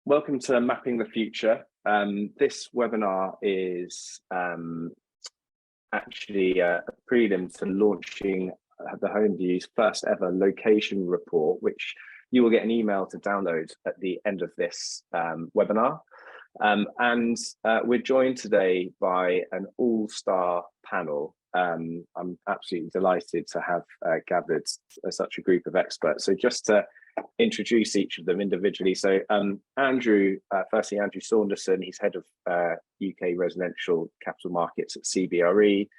Welcome to Mapping the Future. This webinar is actually a prelim to launching the HomeViews first ever location report, which you will get an email to download at the end of this webinar. We're joined today by an all-star panel. I'm absolutely delighted to have gathered such a group of experts. So just to introduce each of them individually. So Andrew, firstly, Andrew Saunderson, he's head of UK residential capital markets at CBRE,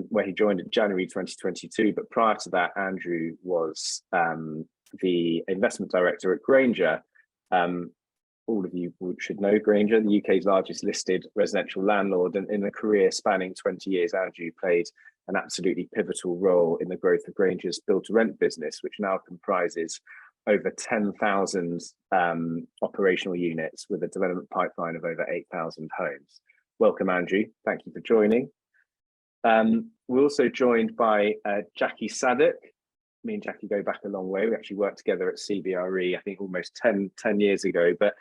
where he joined in January 2022. But prior to that, Andrew was the investment director at Cramer. All of you should know Cramer, the UK's largest listed residential landlord, and in a career spanning 20 years, Andrew played an absolutely pivotal role in the growth of Cramer's build-to-rent business, which now comprises over 10,000 operational units with a development pipeline of over 8,000 homes. Welcome, Andrew. Thank you for joining. We're also joined by Jackie Sadek. Me and Jackie go back a long way. We actually worked together at CBRE, I think almost 10 years ago. But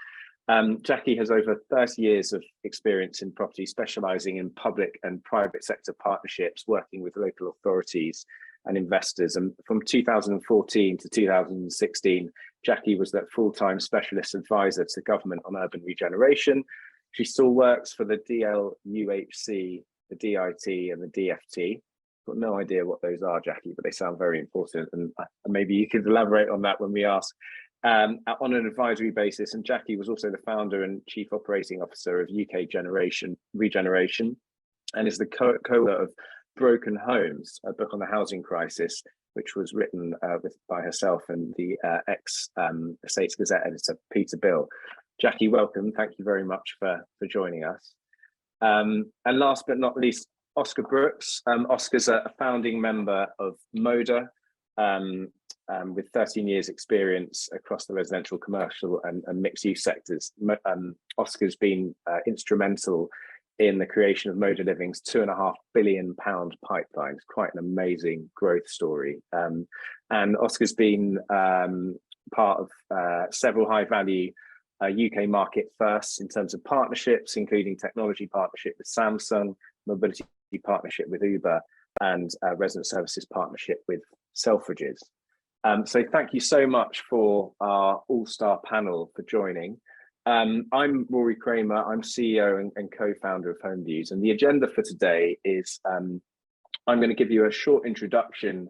Jackie has over 30 years of experience in property, specialising in public and private sector partnerships, working with local authorities and investors. And from 2014 to 2016, Jackie was that full-time specialist advisor to government on urban regeneration. She still works for the DLUHC, the DIT and the DFT. Got no idea what those are, Jackie, but they sound very important. And maybe you could elaborate on that when we ask. On an advisory basis, and Jackie was also the founder and chief operating officer of UK Regeneration, and is the co-author of Broken Homes, a book on the housing crisis, which was written by herself and the ex-Estates Gazette editor, Peter Bill. Jackie, welcome. Thank you very much for joining us. And last but not least, Oscar Brooks. Oscar's a founding member of Moda, with 13 years experience across the residential, commercial and mixed-use sectors. Oscar's been instrumental in the creation of Moda Living's £2.5 billion pipeline. It's quite an amazing growth story. And Oscar's been part of several high-value UK market firsts in terms of partnerships, including technology partnership with Samsung, mobility partnership with Uber, and resident services partnership with Selfridges. So thank you so much for our all-star panel for joining. I'm Rory Cramer. I'm CEO and co-founder of HomeViews, and the agenda for today is I'm going to give you a short introduction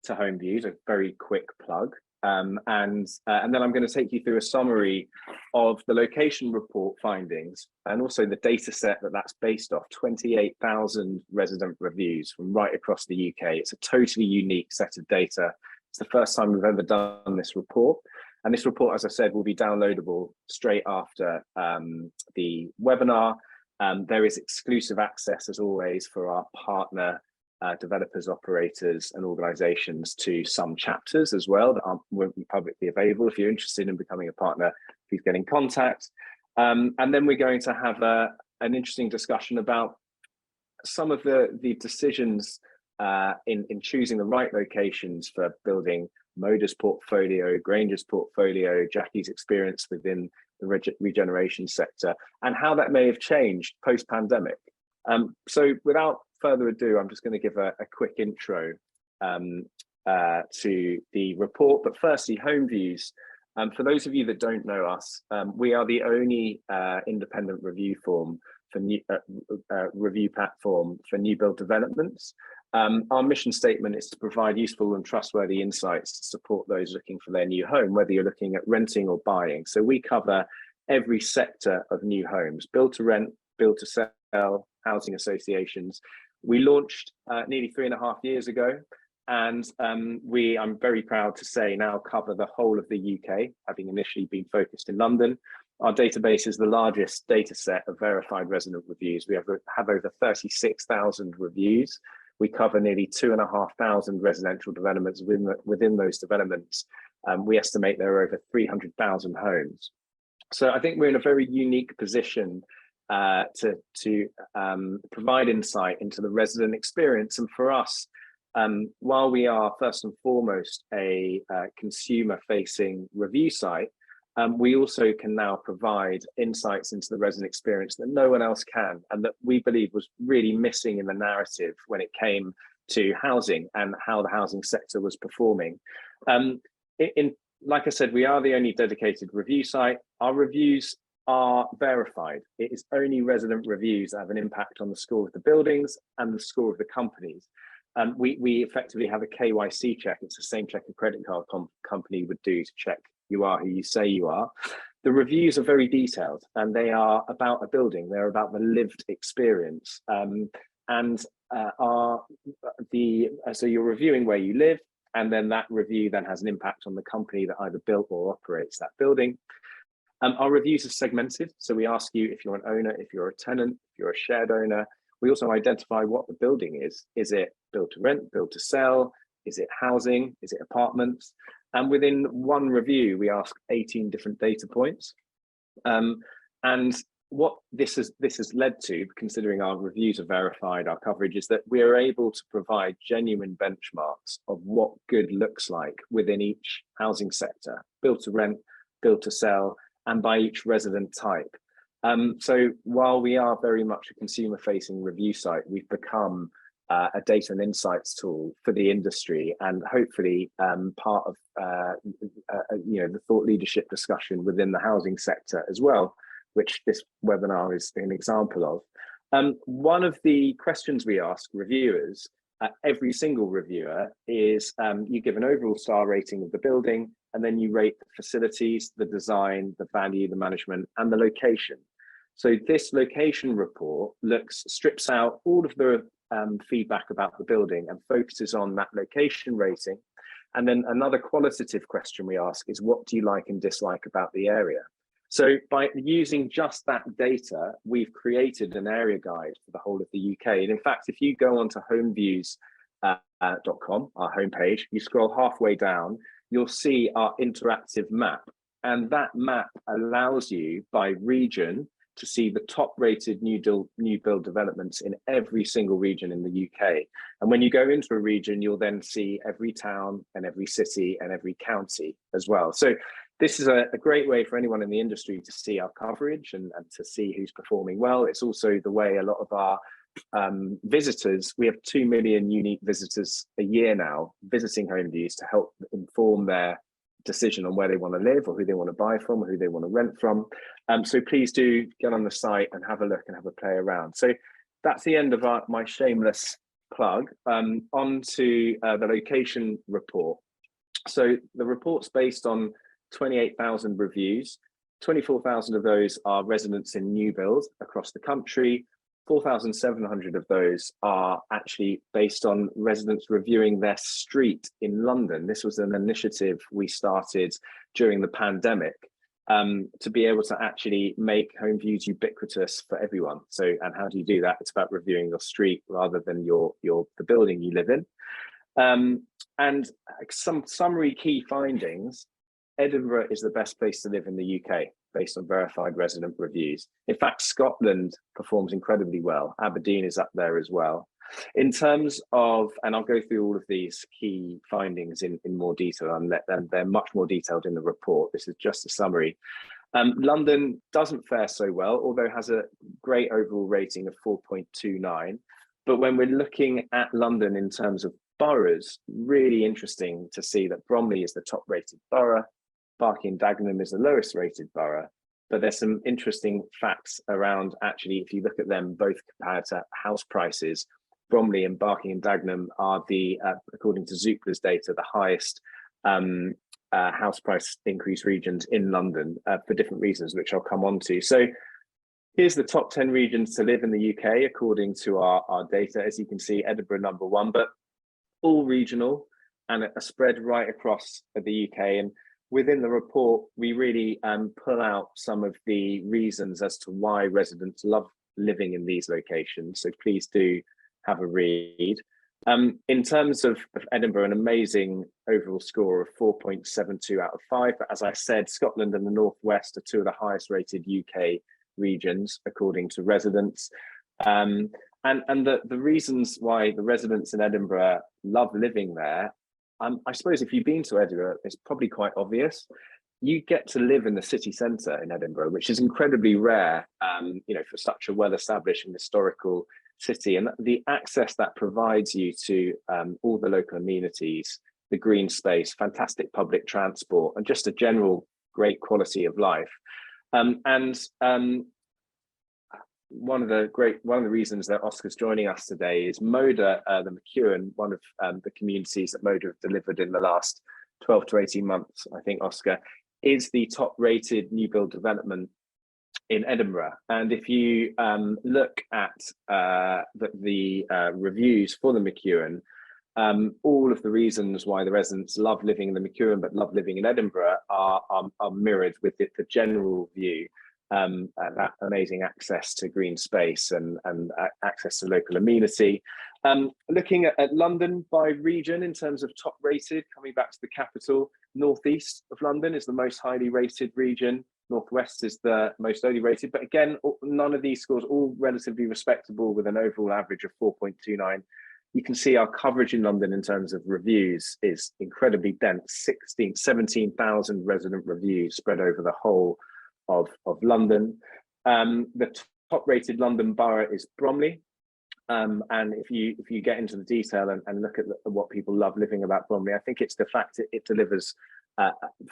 to HomeViews, a very quick plug, and then I'm going to take you through a summary of the location report findings and also the data set that's based off, 28,000 resident reviews from right across the UK. It's a totally unique set of data. It's the first time we've ever done this report. And this report, as I said, will be downloadable straight after the webinar. There is exclusive access, as always, for our partner developers, operators and organizations to some chapters as well that won't be publicly available. If you're interested in becoming a partner, please get in contact. And then we're going to have an interesting discussion about some of the decisions in choosing the right locations for building Moda's portfolio, Granger's portfolio, Jackie's experience within the regeneration sector, and how that may have changed post-pandemic. So without further ado, I'm just going to give a quick intro to the report. But firstly, HomeViews. For those of you that don't know us, we are the only independent review platform for new build developments. Our mission statement is to provide useful and trustworthy insights to support those looking for their new home, whether you're looking at renting or buying. So we cover every sector of new homes: build to rent, build to sell, housing associations. We launched nearly 3.5 years ago, and I'm very proud to say now cover the whole of the UK, having initially been focused in London. Our database is the largest data set of verified resident reviews. We have over 36,000 reviews. We cover nearly 2,500 residential developments. Within those developments, we estimate there are over 300,000 homes. So I think we're in a very unique position to provide insight into the resident experience. And for us, while we are first and foremost a consumer-facing review site, we also can now provide insights into the resident experience that no one else can, and that we believe was really missing in the narrative when it came to housing and how the housing sector was performing. Like I said, we are the only dedicated review site. Our reviews are verified. It is only resident reviews that have an impact on the score of the buildings and the score of the companies. We effectively have a KYC check. It's the same check a credit card company would do to check you are who you say you are. The reviews are very detailed, and they are about a building. They're about the lived experience. So you're reviewing where you live, and then that review then has an impact on the company that either built or operates that building. Our reviews are segmented. So we ask you if you're an owner, if you're a tenant, if you're a shared owner. We also identify what the building is. Is it built to rent, built to sell? Is it housing? Is it apartments? And within one review, we ask 18 different data points. And what this has led to, considering our reviews are verified, our coverage, is that we are able to provide genuine benchmarks of what good looks like within each housing sector, built to rent, built to sell, and by each resident type. So while we are very much a consumer-facing review site, we've become a data and insights tool for the industry, and hopefully part of the thought leadership discussion within the housing sector as well, which this webinar is an example of. One of the questions we ask reviewers, every single reviewer, is you give an overall star rating of the building, and then you rate the facilities, the design, the value, the management, and the location. So this location report strips out all of the feedback about the building and focuses on that location rating. And then another qualitative question we ask is, what do you like and dislike about the area? So by using just that data, we've created an area guide for the whole of the UK. And in fact, if you go onto HomeViews.com, our homepage, you scroll halfway down, you'll see our interactive map. And that map allows you by region to see the top rated new build developments in every single region in the UK. And when you go into a region, you'll then see every town and every city and every county as well. So this is a great way for anyone in the industry to see our coverage and to see who's performing well. It's also the way a lot of our visitors, we have 2 million unique visitors a year now visiting HomeViews to help inform their decision on where they want to live or who they want to buy from or who they want to rent from. So please do get on the site and have a look and have a play around. So that's the end of my shameless plug. On to the location report. So the report's based on 28,000 reviews. 24,000 of those are residents in new builds across the country. 4,700 of those are actually based on residents reviewing their street in London. This was an initiative we started during the pandemic to be able to actually make HomeViews ubiquitous for everyone. So, and how do you do that? It's about reviewing your street rather than the building you live in. And some summary key findings: Edinburgh is the best place to live in the UK based on verified resident reviews. In fact, Scotland performs incredibly well. Aberdeen is up there as well. In terms of, and I'll go through all of these key findings in more detail, and they're much more detailed in the report. This is just a summary. London doesn't fare so well, although it has a great overall rating of 4.29. But when we're looking at London in terms of boroughs, really interesting to see that Bromley is the top rated borough. Barking and Dagenham is the lowest rated borough, but there's some interesting facts around, actually, if you look at them both compared to house prices, Bromley and Barking and Dagenham are according to Zoopla's data, the highest house price increase regions in London for different reasons, which I'll come on to. So here's the top 10 regions to live in the UK, according to our data. As you can see, Edinburgh #1, but all regional and a spread right across the UK. And within the report, we really pull out some of the reasons as to why residents love living in these locations. So please do have a read. In terms of Edinburgh, an amazing overall score of 4.72 out of 5. But as I said, Scotland and the Northwest are two of the highest rated UK regions, according to residents. And the reasons why the residents in Edinburgh love living there, I suppose if you've been to Edinburgh, it's probably quite obvious. you get to live in the city centre in Edinburgh, which is incredibly rare, for such a well-established and historical city. And the access that provides you to all the local amenities, the green space, fantastic public transport, and just a general great quality of life. One of the reasons that Oscar's joining us today is Moda, the McEwen, one of the communities that Moda have delivered in the last 12 to 18 months, I think, Oscar, is the top rated new build development in Edinburgh. And if you look at the reviews for the McEwen, all of the reasons why the residents love living in the McEwen but love living in Edinburgh are mirrored with the general view. That amazing access to green space and access to local amenity. Looking at London by region in terms of top rated, coming back to the capital, northeast of London is the most highly rated region. Northwest is the most lowly rated, but again, none of these scores, all relatively respectable with an overall average of 4.29. You can see our coverage in London in terms of reviews is incredibly dense, 17,000 resident reviews spread over the whole of London. The top rated London borough is Bromley. And if you get into the detail and look at what people love living about Bromley, I think it's the fact that it delivers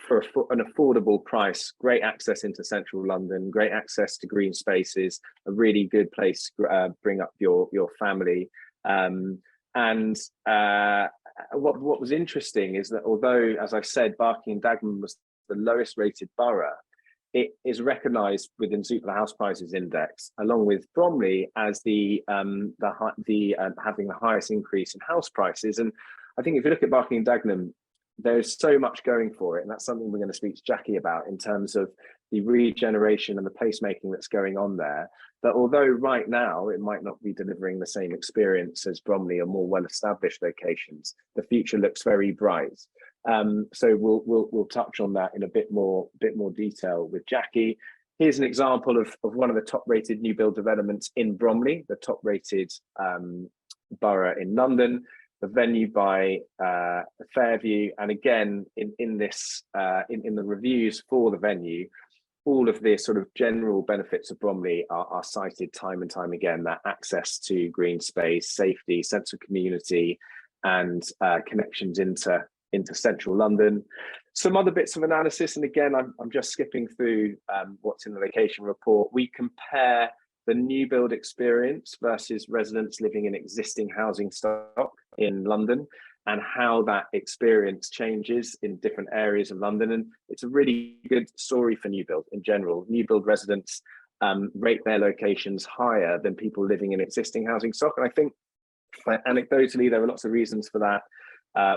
for an affordable price, great access into central London, great access to green spaces, a really good place to bring up your family. What was interesting is that although, as I've said, Barking and Dagenham was the lowest rated borough, it is recognised within Zoopla House Prices Index, along with Bromley, as having the highest increase in house prices. And I think if you look at Barking and Dagenham, there's so much going for it, and that's something we're going to speak to Jackie about in terms of the regeneration and the placemaking that's going on there. But although right now it might not be delivering the same experience as Bromley or more well-established locations, the future looks very bright. So we'll touch on that in a bit more detail with Jackie. Here's an example of one of the top-rated new build developments in Bromley, the top-rated borough in London, the venue by Fairview. And again, in the reviews for the venue, all of the sort of general benefits of Bromley are cited time and time again: that access to green space, safety, sense of community, and connections into central London. Some other bits of analysis, and again, I'm just skipping through what's in the location report. We compare the new build experience versus residents living in existing housing stock in London, and how that experience changes in different areas of London. And it's a really good story for new build in general. New build residents rate their locations higher than people living in existing housing stock. And I think anecdotally, there are lots of reasons for that,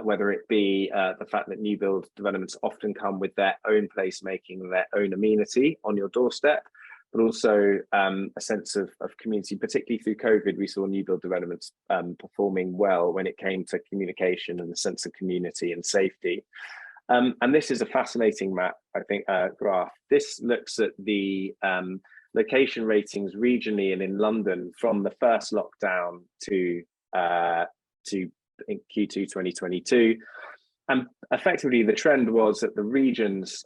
whether it be the fact that new build developments often come with their own placemaking, their own amenity on your doorstep, but also a sense of community. Particularly through COVID, we saw new build developments performing well when it came to communication and the sense of community and safety. And this is a fascinating map, I think, graph. This looks at the location ratings regionally and in London from the first lockdown to in Q2 2022. And effectively, the trend was that the regions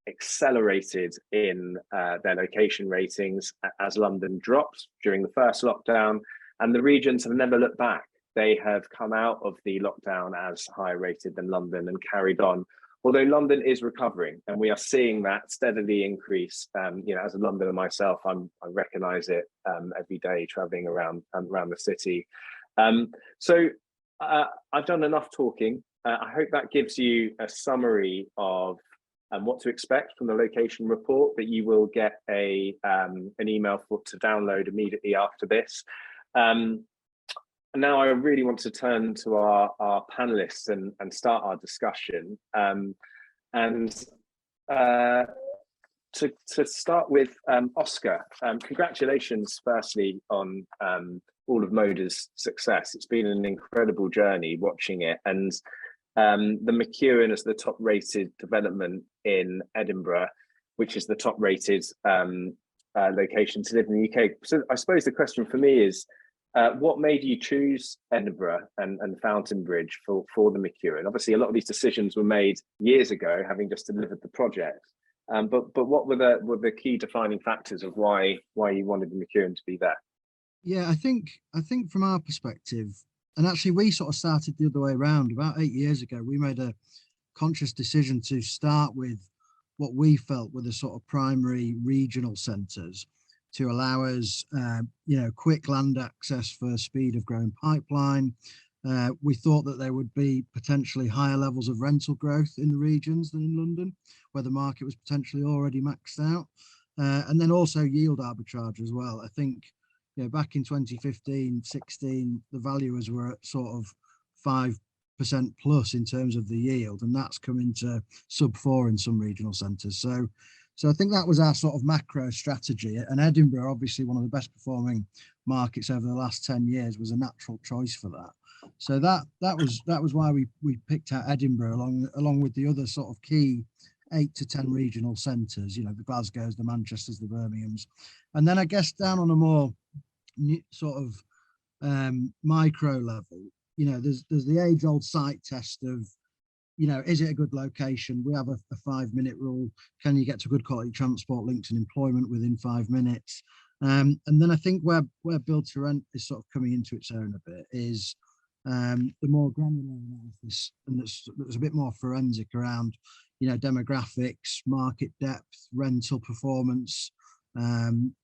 accelerated in their location ratings as London dropped during the first lockdown, and the regions have never looked back. They have come out of the lockdown as higher rated than London and carried on, although London is recovering, and we are seeing that steadily increase. As a Londoner myself, I recognise it every day travelling around the city. So I've done enough talking. I hope that gives you a summary of what to expect from the location report, that you will get an email to download immediately after this. Now I really want to turn to our panelists and start our discussion. To start with, Oscar, congratulations firstly on all of Moda's success. It's been an incredible journey watching it, and the McEwen is the top rated development in Edinburgh, which is the top rated location to live in the UK. So I suppose the question for me is, What made you choose Edinburgh and Fountain Bridge for the McEwen? Obviously, a lot of these decisions were made years ago, having just delivered the project. But what were the key defining factors of why you wanted the McEwen to be there? Yeah, I think from our perspective, and actually we sort of started the other way around. About 8 years ago, we made a conscious decision to start with what we felt were the sort of primary regional centres to allow us, quick land access for speed of growing pipeline. We thought that there would be potentially higher levels of rental growth in the regions than in London, where the market was potentially already maxed out. And then also yield arbitrage as well. I think, back in 2015, 16, the valuers were at sort of 5% plus in terms of the yield, and that's come into sub 4 in some regional centres. So I think that was our sort of macro strategy. And Edinburgh, obviously one of the best performing markets over the last 10 years, was a natural choice for that. So that was why we picked out Edinburgh along with the other sort of key 8 to 10 regional centres, the Glasgows, the Manchesters, the Birminghams. And then I guess down on a more sort of micro level, there's the age-old site test of, is it a good location? We have a 5-minute rule. Can you get to good quality transport links and employment within 5 minutes? And then I think where build to rent is sort of coming into its own a bit is the more granular analysis, and that's a bit more forensic around, demographics, market depth, rental performance,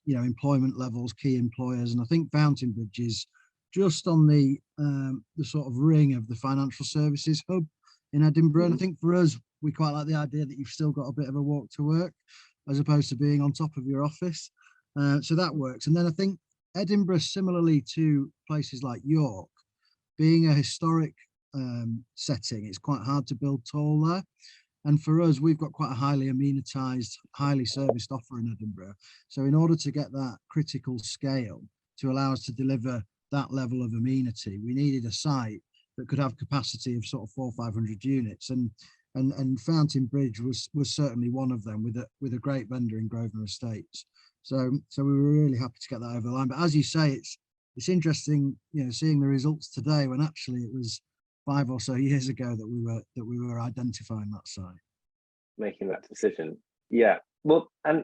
employment levels, key employers. And I think Fountain Bridge is just on the sort of ring of the financial services hub in Edinburgh. And I think for us, we quite like the idea that you've still got a bit of a walk to work as opposed to being on top of your office. So that works. And then I think Edinburgh, similarly to places like York, being a historic setting, it's quite hard to build tall there. And for us, we've got quite a highly amenitized, highly serviced offer in Edinburgh. So in order to get that critical scale to allow us to deliver that level of amenity, we needed a site that could have capacity of sort of 400 or 500 units. And Fountain Bridge was certainly one of them, with a great vendor in Grosvenor Estates. So we were really happy to get that over the line. But as you say, it's interesting, seeing the results today when actually it was 5 or so years ago that we were identifying that site, making that decision. Yeah, well, and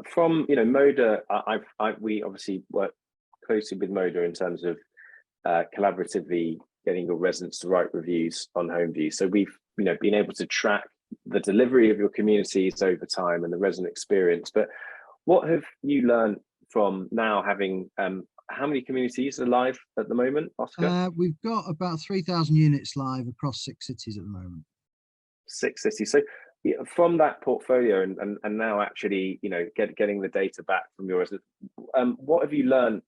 from Moda, we obviously work closely with Moda in terms of collaboratively getting your residents to write reviews on HomeViews. So we've been able to track the delivery of your communities over time and the resident experience. But what have you learned from now having how many communities are live at the moment, Oscar? We've got about 3,000 units live across 6 cities at the moment. 6 cities. So from that portfolio and now actually, getting the data back from your residents, what have you learned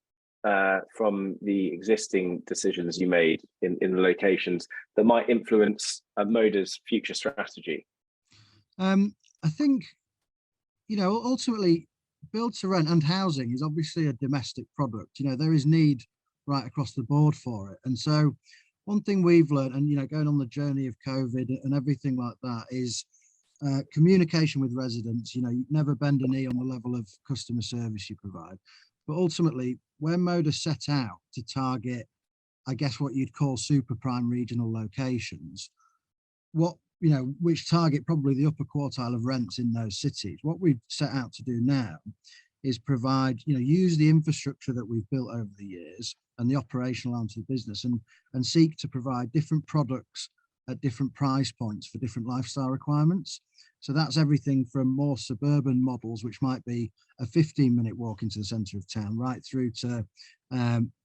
from the existing decisions you made in the locations that might influence Moda's future strategy? I think, ultimately, build to rent and housing is obviously a domestic product. There is need right across the board for it. And so one thing we've learned, and, going on the journey of COVID and everything like that, is communication with residents. You never bend a knee on the level of customer service you provide. But ultimately, when Moda set out to target, I guess, what you'd call super prime regional locations, which target probably the upper quartile of rents in those cities, what we've set out to do now is provide, use the infrastructure that we've built over the years and the operational arm to the business, and seek to provide different products at different price points for different lifestyle requirements. So that's everything from more suburban models, which might be a 15-minute walk into the centre of town, right through to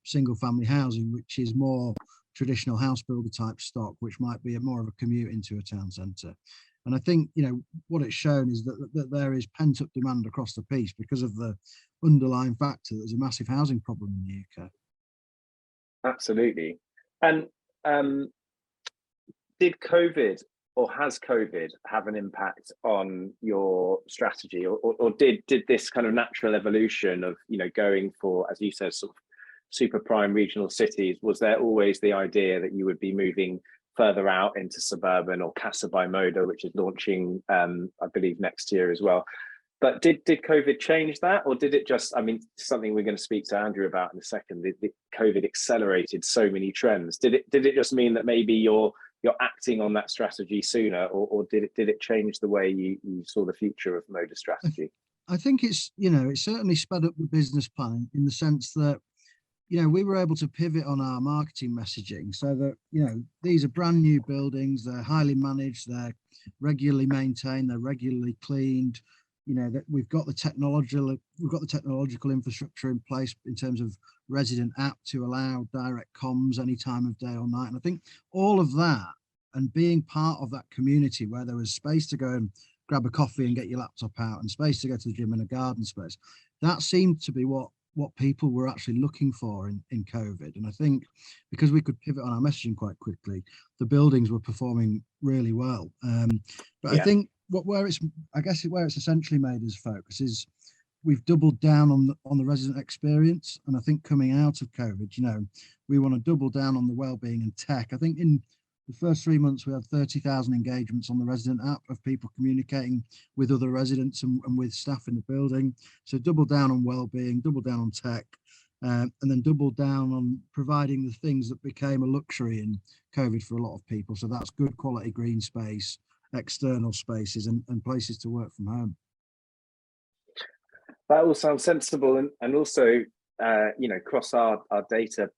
single family housing, which is more traditional house builder type stock, which might be more of a commute into a town centre. And I think, what it's shown is that there is pent up demand across the piece because of the underlying factor that there's a massive housing problem in the UK. Absolutely. And did COVID, or has COVID, have an impact on your strategy, or did this kind of natural evolution of going for, as you said, sort of super prime regional cities, was there always the idea that you would be moving further out into suburban, or Casa by Moda, which is launching I believe next year as well? But did COVID change that, or did it just, I mean, something we're going to speak to Andrew about in a second, did COVID accelerated so many trends? Did it just mean that maybe you're acting on that strategy sooner, or did it change the way you saw the future of Moda strategy? I think it's, it certainly sped up the business plan in the sense that, we were able to pivot on our marketing messaging so that, these are brand new buildings, they're highly managed, they're regularly maintained, they're regularly cleaned, that we've got the technological infrastructure in place in terms of resident app to allow direct comms any time of day or night. And I think all of that, and being part of that community where there was space to go and grab a coffee and get your laptop out and space to go to the gym and a garden space, that seemed to be what people were actually looking for in COVID. And I think because we could pivot on our messaging quite quickly, the buildings were performing really well. But I think where it's essentially made us focus is we've doubled down on the resident experience. And I think coming out of COVID, we want to double down on the wellbeing and tech. I think in the first 3 months, we had 30,000 engagements on the resident app of people communicating with other residents and with staff in the building. So double down on wellbeing, double down on tech, and then double down on providing the things that became a luxury in COVID for a lot of people. So that's good quality green space, external spaces, and places to work from home. That all sounds sensible, and also, across our data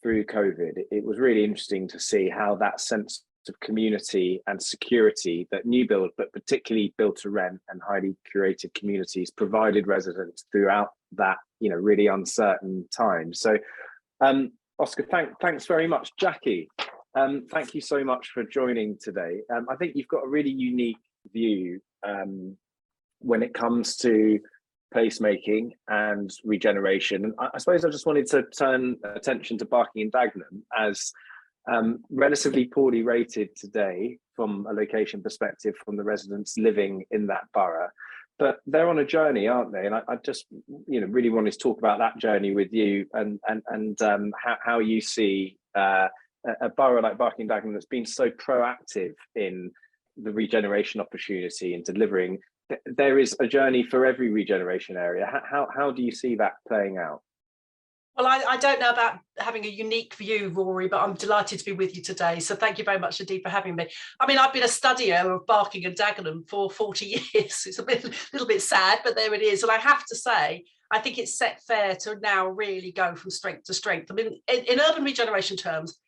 through COVID, it was really interesting to see how that sense of community and security that new build, but particularly build to rent and highly curated communities, provided residents throughout that, really uncertain time. So, Oscar, thanks very much. Jackie, thank you so much for joining today. I think you've got a really unique view when it comes to placemaking and regeneration. And I suppose I just wanted to turn attention to Barking and Dagenham as relatively poorly rated today from a location perspective from the residents living in that borough. But they're on a journey, aren't they? And I just, really wanted to talk about that journey with you and how you see a borough like Barking and Dagenham that's been so proactive in the regeneration opportunity and delivering. There is a journey for every regeneration area. How do you see that playing out? Well, I don't know about having a unique view, Rory, but I'm delighted to be with you today. So thank you very much indeed for having me. I mean, I've been a studier of Barking and Dagenham for 40 years. It's a little bit sad, but there it is. And I have to say, I think it's set fair to now really go from strength to strength. I mean, in urban regeneration terms,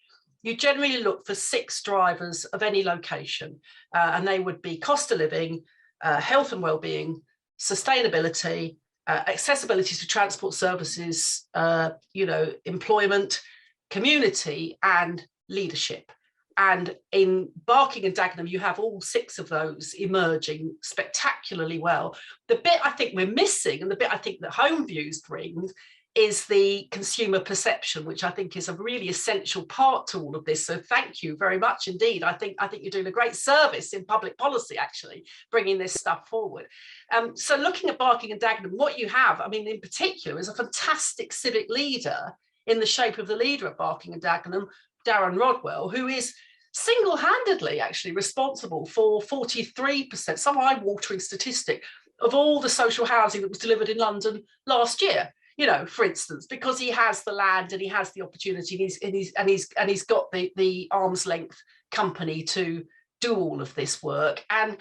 you generally look for 6 drivers of any location, and they would be cost of living, health and well-being, sustainability, accessibility to transport services, employment, community, and leadership. And in Barking and Dagenham, you have all 6 of those emerging spectacularly well. The bit I think we're missing, and the bit I think that HomeViews brings, is the consumer perception, which I think is a really essential part to all of this. So thank you very much indeed. I think you're doing a great service in public policy, actually, bringing this stuff forward. So looking at Barking and Dagenham, what you have, I mean, in particular, is a fantastic civic leader in the shape of the leader at Barking and Dagenham, Darren Rodwell, who is single-handedly actually responsible for 43%, some eye-watering statistic, of all the social housing that was delivered in London last year. For instance, because he has the land and he has the opportunity, and he's got the arm's length company to do all of this work. And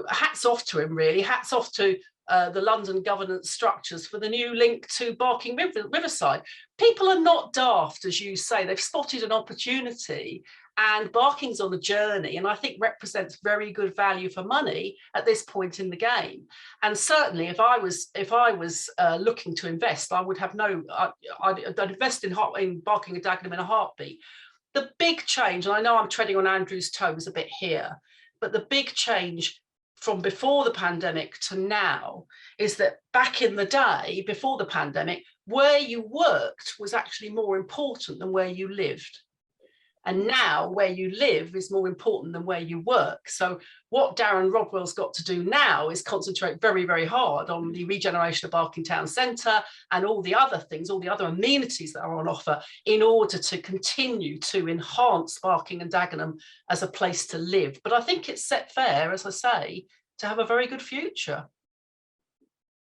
hats off to him, really. Hats off to the London governance structures for the new link to Barking Riverside. People are not daft, as you say. They've spotted an opportunity, and Barking's on a journey, and I think represents very good value for money at this point in the game. And certainly, if I was looking to invest, I would have I'd invest in Barking and Dagenham in a heartbeat. The big change, and I know I'm treading on Andrew's toes a bit here, but the big change from before the pandemic to now is that back in the day, before the pandemic, where you worked was actually more important than where you lived. And now where you live is more important than where you work. So what Darren Rodwell's got to do now is concentrate very, very hard on the regeneration of Barking Town Centre and all the other things, all the other amenities that are on offer, in order to continue to enhance Barking and Dagenham as a place to live. But I think it's set fair, as I say, to have a very good future.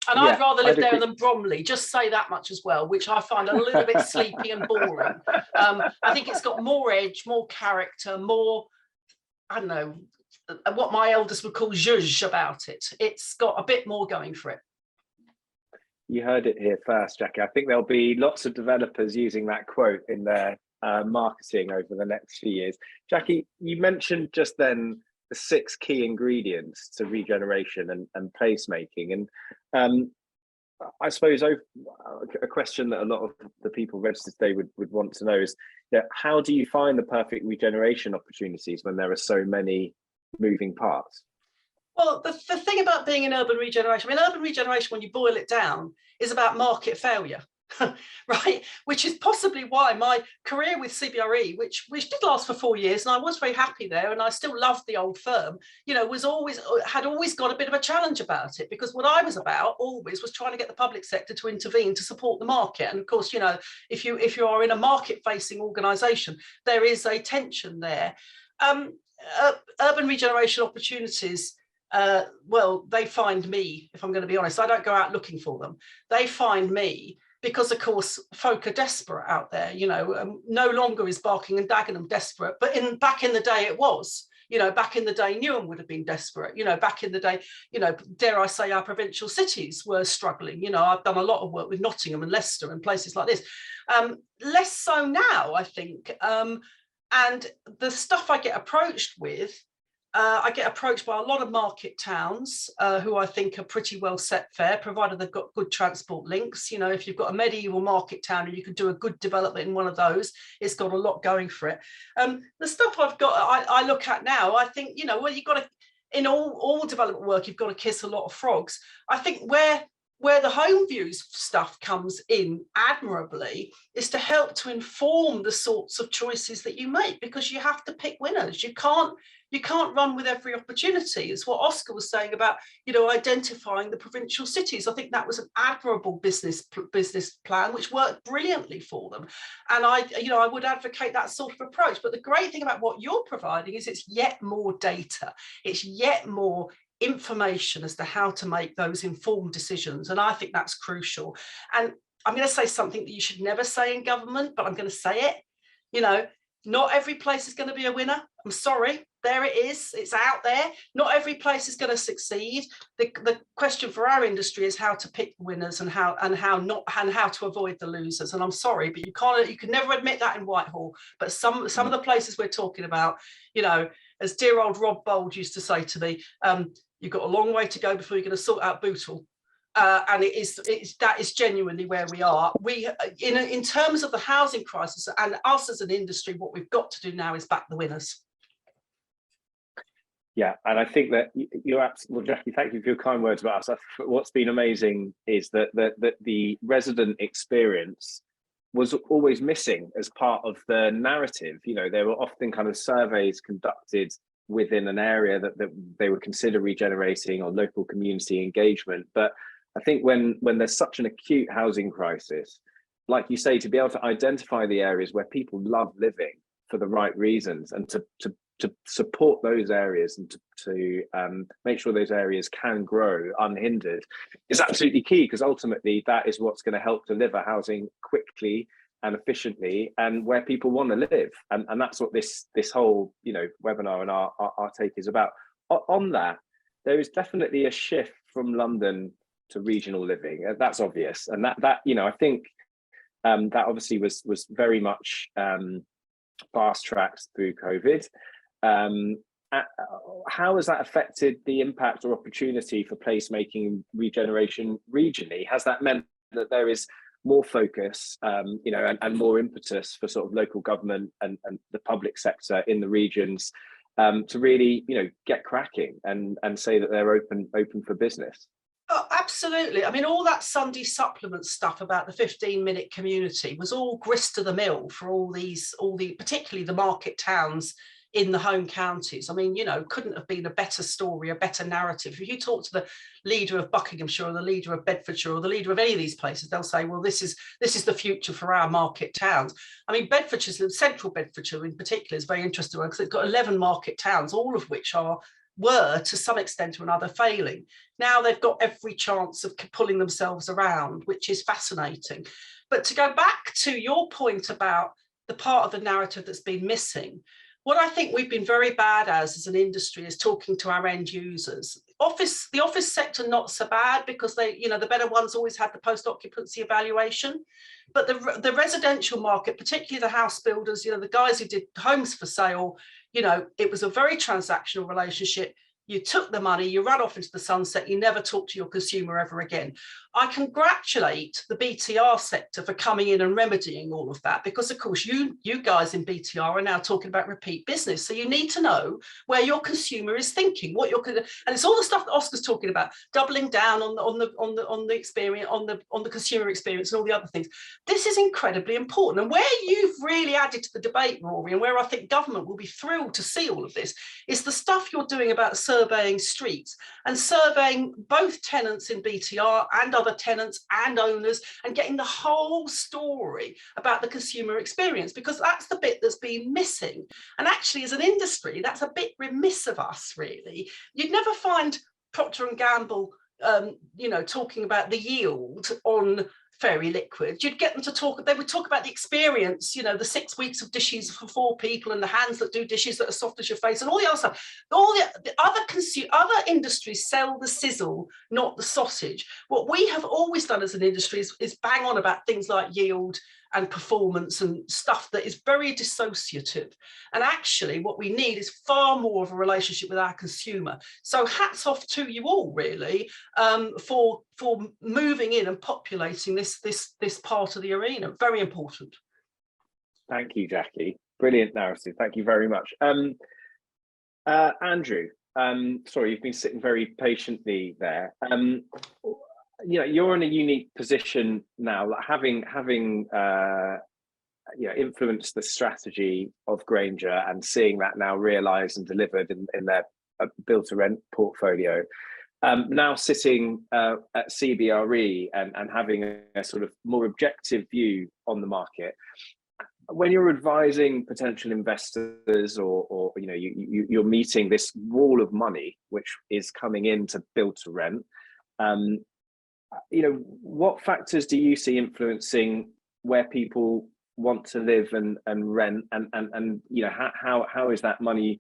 And Yeah, I'd rather live I'd there agree. than Bromley, just say that much as well, which I find a little bit sleepy and boring. I think it's got more edge, more character, more, I don't know, what my elders would call zhuzh about it. It's got a bit more going for it. You heard it here first, Jackie. I think there'll be lots of developers using that quote in their marketing over the next few years. Jackie, you mentioned just then the 6 key ingredients to regeneration and placemaking. And I suppose a question that a lot of the people registered today would want to know is, how do you find the perfect regeneration opportunities when there are so many moving parts? Well, the thing about being in urban regeneration, I mean, urban regeneration, when you boil it down, is about market failure, right? Which is possibly why my career with CBRE, which did last for 4 years, and I was very happy there, and I still loved the old firm, had always got a bit of a challenge about it, because what I was about always was trying to get the public sector to intervene to support the market. And of course, if you are in a market-facing organisation, there is a tension there. Urban regeneration opportunities, well, they find me, if I'm going to be honest. I don't go out looking for them. They find me because, of course, folk are desperate out there. No longer is Barking and Dagenham desperate, but back in the day it was. Back in the day, Newham would have been desperate. Back in the day, dare I say, our provincial cities were struggling. I've done a lot of work with Nottingham and Leicester and places like this. Less so now, I think. And the stuff I get approached with, I get approached by a lot of market towns who I think are pretty well set fair, provided they've got good transport links. If you've got a medieval market town and you can do a good development in one of those, it's got a lot going for it. The stuff I've got, I look at now, I think, well, you've got to, in all development work, you've got to kiss a lot of frogs. I think where the HomeViews stuff comes in admirably is to help to inform the sorts of choices that you make, because you have to pick winners. You can't run with every opportunity. It's what Oscar was saying about, identifying the provincial cities. I think that was an admirable business plan, which worked brilliantly for them. And I would advocate that sort of approach. But the great thing about what you're providing is it's yet more data. It's yet more information as to how to make those informed decisions. And I think that's crucial. And I'm going to say something that you should never say in government, but I'm going to say it. Not every place is going to be a winner. I'm sorry. There it is. It's out there. Not every place is going to succeed. The question for our industry is how to pick winners and how to avoid the losers. And I'm sorry, but you can never admit that in Whitehall. But some of the places we're talking about, as dear old Rob Bold used to say to me, you've got a long way to go before you're going to sort out Bootle. And that is genuinely where we are. We, in terms of the housing crisis and us as an industry, what we've got to do now is back the winners. Yeah, and I think that you're absolutely, well, Jackie, thank you for your kind words about us. What's been amazing is that the resident experience was always missing as part of the narrative. There were often kind of surveys conducted within an area that they would consider regenerating or local community engagement. But I think when there's such an acute housing crisis, like you say, to be able to identify the areas where people love living for the right reasons and to support those areas and to make sure those areas can grow unhindered is absolutely key, because ultimately that is what's going to help deliver housing quickly and efficiently and where people want to live. And that's what this whole webinar and our take is about. On that, there is definitely a shift from London to regional living. That's obvious. And that I think that obviously was very much fast-tracked through COVID. How has that affected the impact or opportunity for placemaking and regeneration regionally? Has that meant that there is more focus, and more impetus for sort of local government and the public sector in the regions to really, get cracking and say that they're open for business? Oh, absolutely. I mean, all that Sunday supplement stuff about the 15-minute community was all grist to the mill for particularly the market towns in the home counties. I mean, couldn't have been a better story, a better narrative. If you talk to the leader of Buckinghamshire or the leader of Bedfordshire or the leader of any of these places, they'll say, well, this is the future for our market towns. I mean, central Bedfordshire in particular is very interesting because it's got 11 market towns, all of which are were to some extent or another failing. Now they've got every chance of pulling themselves around, which is fascinating. But to go back to your point about the part of the narrative that's been missing, what I think we've been very bad as an industry is talking to our end users. The office sector, not so bad, because they, the better ones always had the post-occupancy evaluation. But the residential market, particularly the house builders, the guys who did homes for sale, it was a very transactional relationship. You took the money, you ran off into the sunset, you never talked to your consumer ever again. I congratulate the BTR sector for coming in and remedying all of that, because of course you guys in BTR are now talking about repeat business. So you need to know where your consumer is thinking, what you're and it's all the stuff that Oscar's talking about, doubling down on the experience, on the consumer experience and all the other things. This is incredibly important. And where you've really added to the debate, Rory, and where I think government will be thrilled to see all of this, is the stuff you're doing about surveying streets and surveying both tenants in BTR and other tenants and owners, and getting the whole story about the consumer experience, because that's the bit that's been missing. And actually, as an industry, that's a bit remiss of us, really. You'd never find Procter & Gamble talking about the yield on Fairy Liquid. You'd get them to talk, they would talk about the experience, the 6 weeks of dishes for 4 people and the hands that do dishes that are soft as your face and all the other stuff. All the other industries sell the sizzle, not the sausage. What we have always done as an industry is bang on about things like yield and performance and stuff that is very dissociative. And actually what we need is far more of a relationship with our consumer. So hats off to you all, really, for moving in and populating this part of the arena. Very important. Thank you, Jackie. Brilliant narrative. Thank you very much. Andrew, sorry, you've been sitting very patiently there. You're in a unique position now, like having influenced the strategy of Grainger and seeing that now realised and delivered in their build-to-rent portfolio. Now sitting at CBRE and having a sort of more objective view on the market. When you're advising potential investors, or you're meeting this wall of money which is coming in to build to rent, what factors do you see influencing where people want to live and rent, and how is that money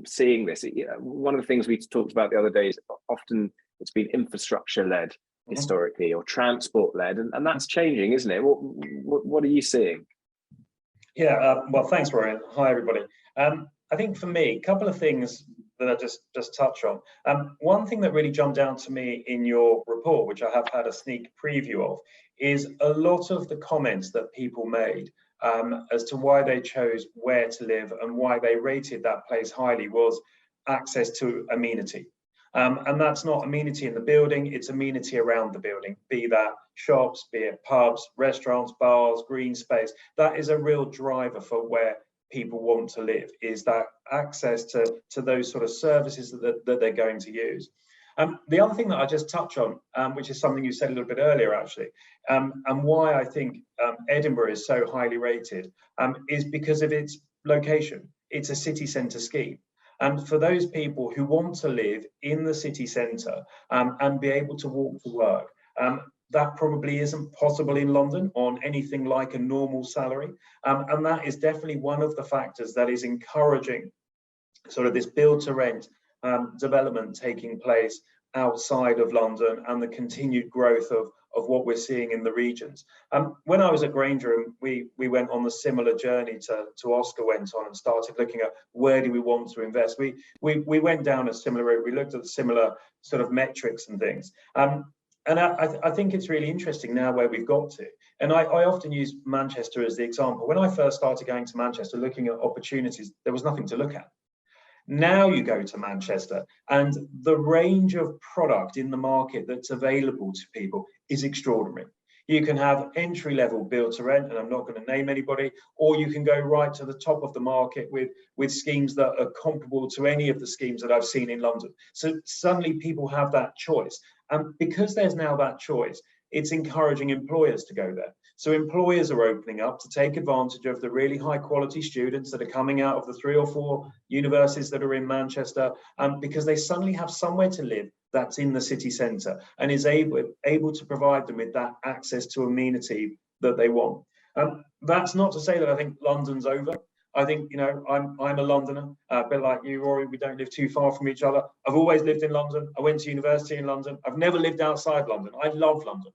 seeing this? One of the things we talked about the other day is often it's been infrastructure led historically, or transport led, and that's changing, isn't it? What are you seeing? Yeah, well, thanks, Rory. Hi, everybody. I think for me, a couple of things that I just touch on. One thing that really jumped out to me in your report, which I have had a sneak preview of, is a lot of the comments that people made as to why they chose where to live and why they rated that place highly was access to amenity. And that's not amenity in the building, it's amenity around the building, be that shops, be it pubs, restaurants, bars, green space. That is a real driver for where people want to live, is that access to those sort of services that they're going to use. The other thing that I just touch on, which is something you said a little bit earlier, actually, and why I think Edinburgh is so highly rated, is because of its location. It's a city centre scheme. And for those people who want to live in the city centre and be able to walk to work, that probably isn't possible in London on anything like a normal salary. And that is definitely one of the factors that is encouraging sort of this build to rent development taking place outside of London, and the continued growth of what we're seeing in the regions. When I was at Grainger, we went on the similar journey to Oscar went on, and started looking at where do we want to invest. We went down a similar route. We looked at the similar sort of metrics and things. And I think it's really interesting now where we've got to. And I often use Manchester as the example. When I first started going to Manchester looking at opportunities, there was nothing to look at. Now you go to Manchester and the range of product in the market that's available to people is extraordinary. You can have entry-level build to rent, and I'm not going to name anybody, or you can go right to the top of the market with schemes that are comparable to any of the schemes that I've seen in London. So suddenly people have that choice. And because there's now that choice, it's encouraging employers to go there. So employers are opening up to take advantage of the really high quality students that are coming out of the 3 or 4 universities that are in Manchester, because they suddenly have somewhere to live that's in the city centre and is able to provide them with that access to amenity that they want. That's not to say that I think London's over. I think, you know, I'm a Londoner, a bit like you, Rory. We don't live too far from each other. I've always lived in London. I went to university in London. I've never lived outside London. I love London.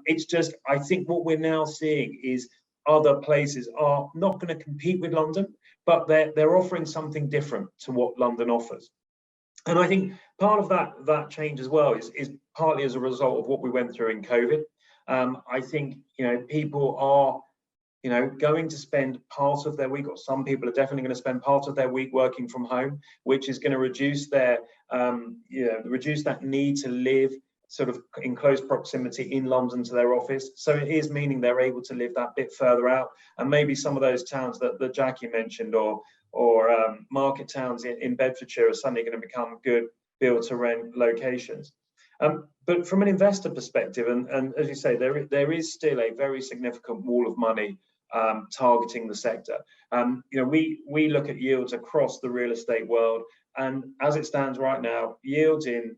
It's just, I think what we're now seeing is other places are not going to compete with London, but they're offering something different to what London offers. And I think part of that change as well is partly as a result of what we went through in COVID. I think, you know, people are, you know, going to spend part of their week, or some people are definitely going to spend part of their week working from home, which is going to reduce their, reduce that need to live sort of in close proximity in London to their office. So it is meaning they're able to live that bit further out, and maybe some of those towns that Jackie mentioned, or market towns in Bedfordshire, are suddenly going to become good build-to-rent locations. But from an investor perspective, and as you say, there is still a very significant wall of money targeting the sector. You know, we look at yields across the real estate world, and as it stands right now, yields in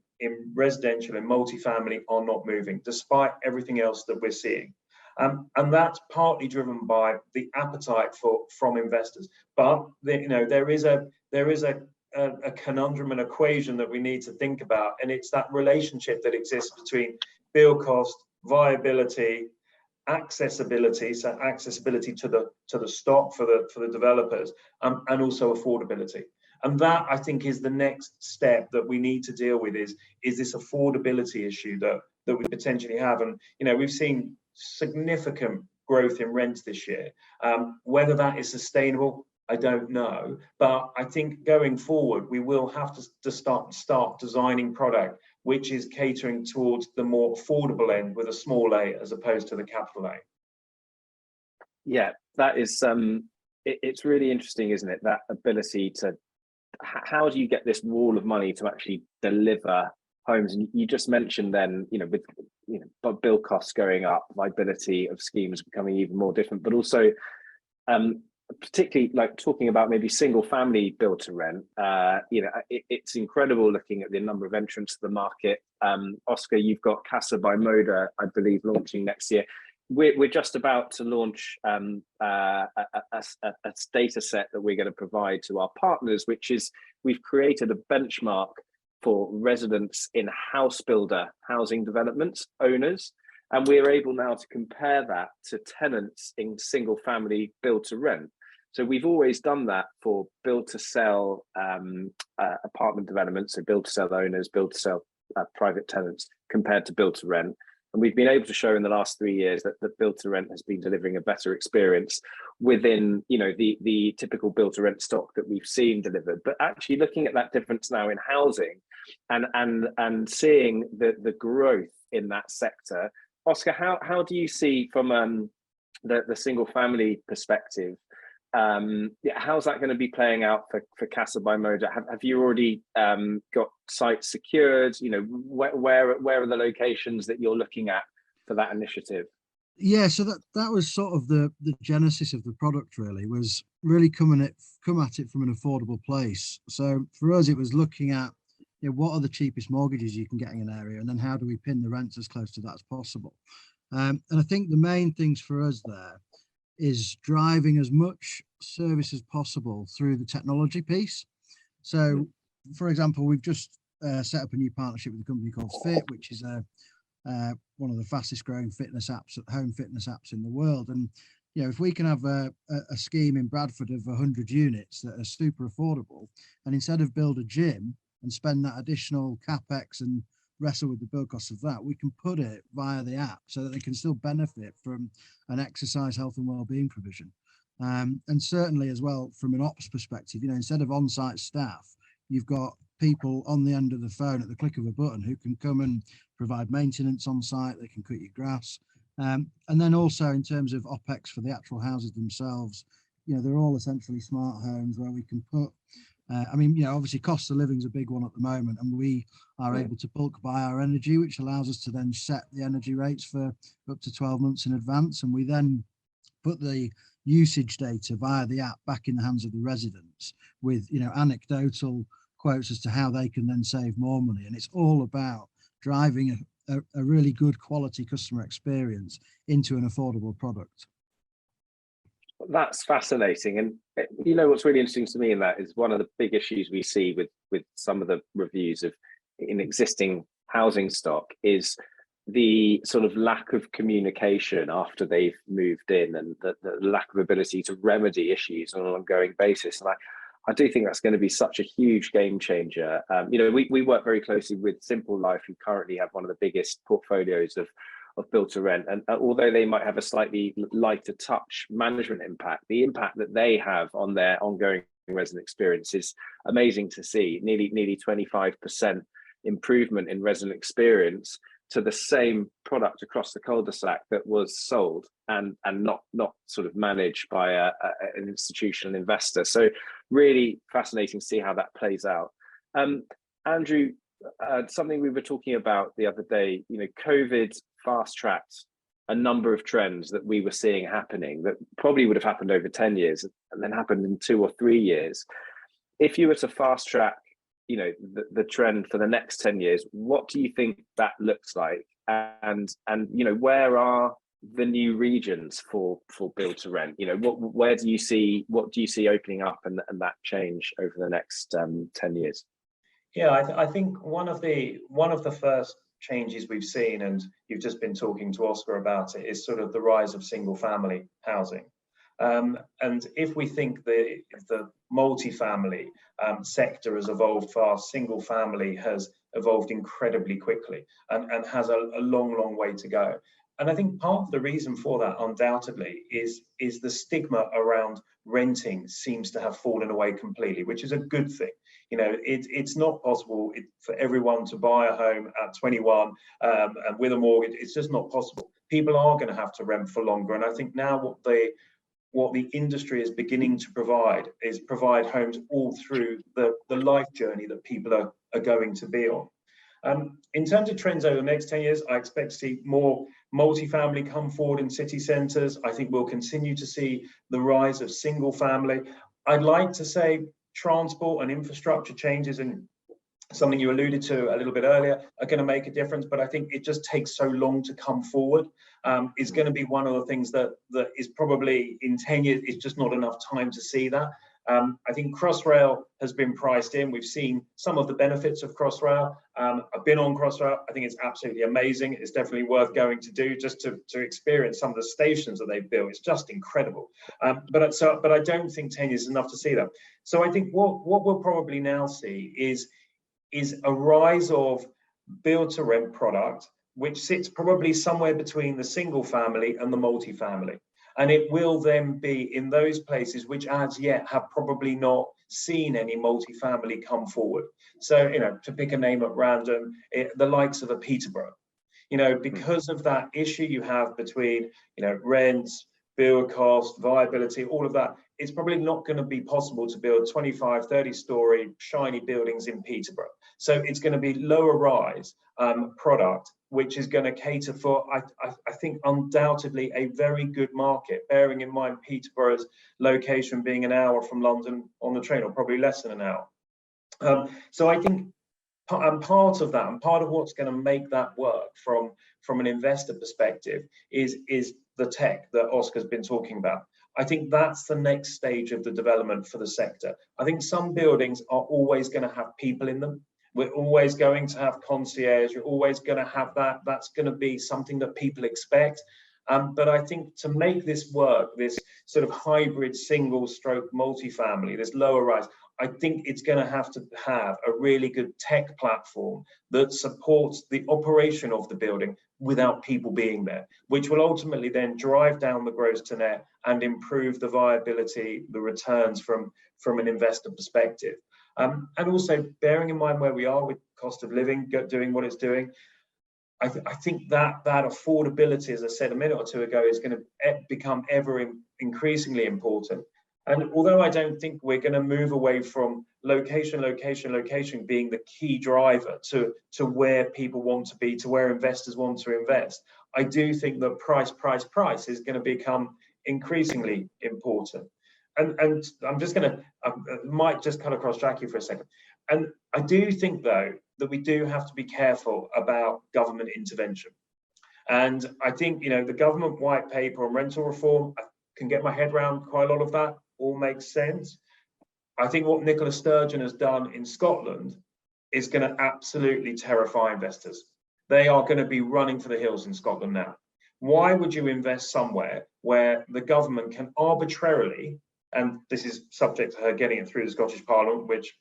residential and multifamily are not moving, despite everything else that we're seeing. And that's partly driven by the appetite from investors. But you know, there is a conundrum, an equation that we need to think about, and it's that relationship that exists between build cost, viability, accessibility, so accessibility to the stock for the developers, and also affordability. And that, I think, is the next step that we need to deal with, is this affordability issue that we potentially have. And you know, we've seen significant growth in rents this year. Whether that is sustainable, I don't know, but I think going forward we will have to start designing product which is catering towards the more affordable end with a small a, as opposed to the capital A. Yeah, that is it's really interesting, isn't it, that ability to, how do you get this wall of money to actually deliver homes? And you just mentioned then, you know, with, you know, build costs going up, viability of schemes becoming even more different, but also particularly like talking about maybe single family build to rent. You know, it's incredible looking at the number of entrants to the market. Oscar, you've got Casa by Moda, I believe, launching next year. We're just about to launch a data set that we're going to provide to our partners, which is, we've created a benchmark for residents in house builder housing developments, owners, and we're able now to compare that to tenants in single family build to rent. So we've always done that for build to sell apartment developments, so build to sell owners, build to sell private tenants, compared to build to rent. And we've been able to show in the last 3 years that build to rent has been delivering a better experience within, you know, the typical build to rent stock that we've seen delivered. But actually looking at that difference now in housing and seeing the growth in that sector, Oscar, how do you see from the single family perspective? How's that going to be playing out for Casa by Moda? Have you already got sites secured? You know, where are the locations that you're looking at for that initiative? Yeah, so that was sort of the genesis of the product, really, was really come at it from an affordable place. So for us, it was looking at, you know, what are the cheapest mortgages you can get in an area, and then how do we pin the rents as close to that as possible? And I think the main things for us there is driving as much service as possible through the technology piece. So, for example, we've just set up a new partnership with a company called Fit, which is one of the fastest growing fitness apps, home fitness apps in the world. And you know, if we can have a scheme in Bradford of 100 units that are super affordable, and instead of build a gym and spend that additional capex and wrestle with the build costs of that, we can put it via the app so that they can still benefit from an exercise, health and well-being provision. And certainly as well, from an ops perspective, you know, instead of on-site staff, you've got people on the end of the phone at the click of a button who can come and provide maintenance on site. They can cut your grass. And then also in terms of OPEX for the actual houses themselves, you know, they're all essentially smart homes where we can put I mean, obviously cost of living is a big one at the moment, and we are able to bulk buy our energy, which allows us to then set the energy rates for up to 12 months in advance. And we then put the usage data via the app back in the hands of the residents with, anecdotal quotes as to how they can then save more money. And it's all about driving a really good quality customer experience into an affordable product. That's fascinating. And what's really interesting to me in that is one of the big issues we see with some of the reviews in existing housing stock is the sort of lack of communication after they've moved in, and the lack of ability to remedy issues on an ongoing basis. And I do think that's going to be such a huge game changer. We work very closely with Simple Life, who currently have one of the biggest portfolios of build to rent. And although they might have a slightly lighter touch management impact, the impact that they have on their ongoing resident experience is amazing to see. Nearly 25% improvement in resident experience to the same product across the cul-de-sac that was sold and not sort of managed by an institutional investor. So really fascinating to see how that plays out. Andrew, something we were talking about the other day, COVID fast-tracked a number of trends that we were seeing happening that probably would have happened over 10 years and then happened in 2 or 3 years. If you were to fast-track the trend for the next 10 years, what do you think that looks like? And where are the new regions for build to rent? What do you see opening up and that change over the next 10 years? Yeah, I think one of the first changes we've seen, and you've just been talking to Oscar about it, is sort of the rise of single family housing. And if we think the multifamily sector has evolved fast, single family has evolved incredibly quickly and has a long way to go. And I think part of the reason for that, undoubtedly, is the stigma around renting seems to have fallen away completely, which is a good thing. It's not possible for everyone to buy a home at 21 and with a mortgage. It's just not possible. People are going to have to rent for longer. And I think now what the industry is beginning to provide homes all through the life journey that people are going to be on. In terms of trends over the next 10 years, I expect to see more multifamily come forward in city centres. I think we'll continue to see the rise of single family. I'd like to say transport and infrastructure changes, and something you alluded to a little bit earlier, are going to make a difference, but I think it just takes so long to come forward. Is going to be one of the things that is probably in 10 years, it's just not enough time to see that. I think Crossrail has been priced in. We've seen some of the benefits of Crossrail. I've been on Crossrail. I think it's absolutely amazing. It's definitely worth going to do just to experience some of the stations that they've built. It's just incredible. But I don't think 10 years is enough to see that. So I think what we'll probably now see is a rise of build to rent product, which sits probably somewhere between the single family and the multifamily. And it will then be in those places which as yet have probably not seen any multifamily come forward. So, to pick a name at random, the likes of a Peterborough, because of that issue you have between, rents, build cost, viability, all of that, it's probably not going to be possible to build 25, 30-story shiny buildings in Peterborough. So it's going to be lower rise product, which is going to cater for, I think, undoubtedly a very good market, bearing in mind Peterborough's location being an hour from London on the train, or probably less than an hour. So I think part of that, and part of what's going to make that work from an investor perspective is the tech that Oscar's been talking about. I think that's the next stage of the development for the sector. I think some buildings are always going to have people in them. We're always going to have concierge. You're always going to have that. That's going to be something that people expect. But I think to make this work, this sort of hybrid single stroke multifamily, this lower rise, I think it's going to have a really good tech platform that supports the operation of the building without people being there, which will ultimately then drive down the gross to net and improve the viability, the returns from an investor perspective. And also bearing in mind where we are with cost of living doing what it's doing, I think that affordability, as I said a minute or two ago, is going to become ever increasingly important. And although I don't think we're going to move away from location being the key driver to where people want to be, to where investors want to invest, I do think that price is going to become increasingly important. And I'm just going to, might just cut across Jackie for a second. And I do think, though, that we do have to be careful about government intervention. And I think, you know, the government white paper on rental reform, I can get my head around quite a lot of that, all makes sense. I think what Nicola Sturgeon has done in Scotland is going to absolutely terrify investors. They are going to be running for the hills in Scotland now. Why would you invest somewhere where the government can arbitrarily, and this is subject to her getting it through the Scottish Parliament, which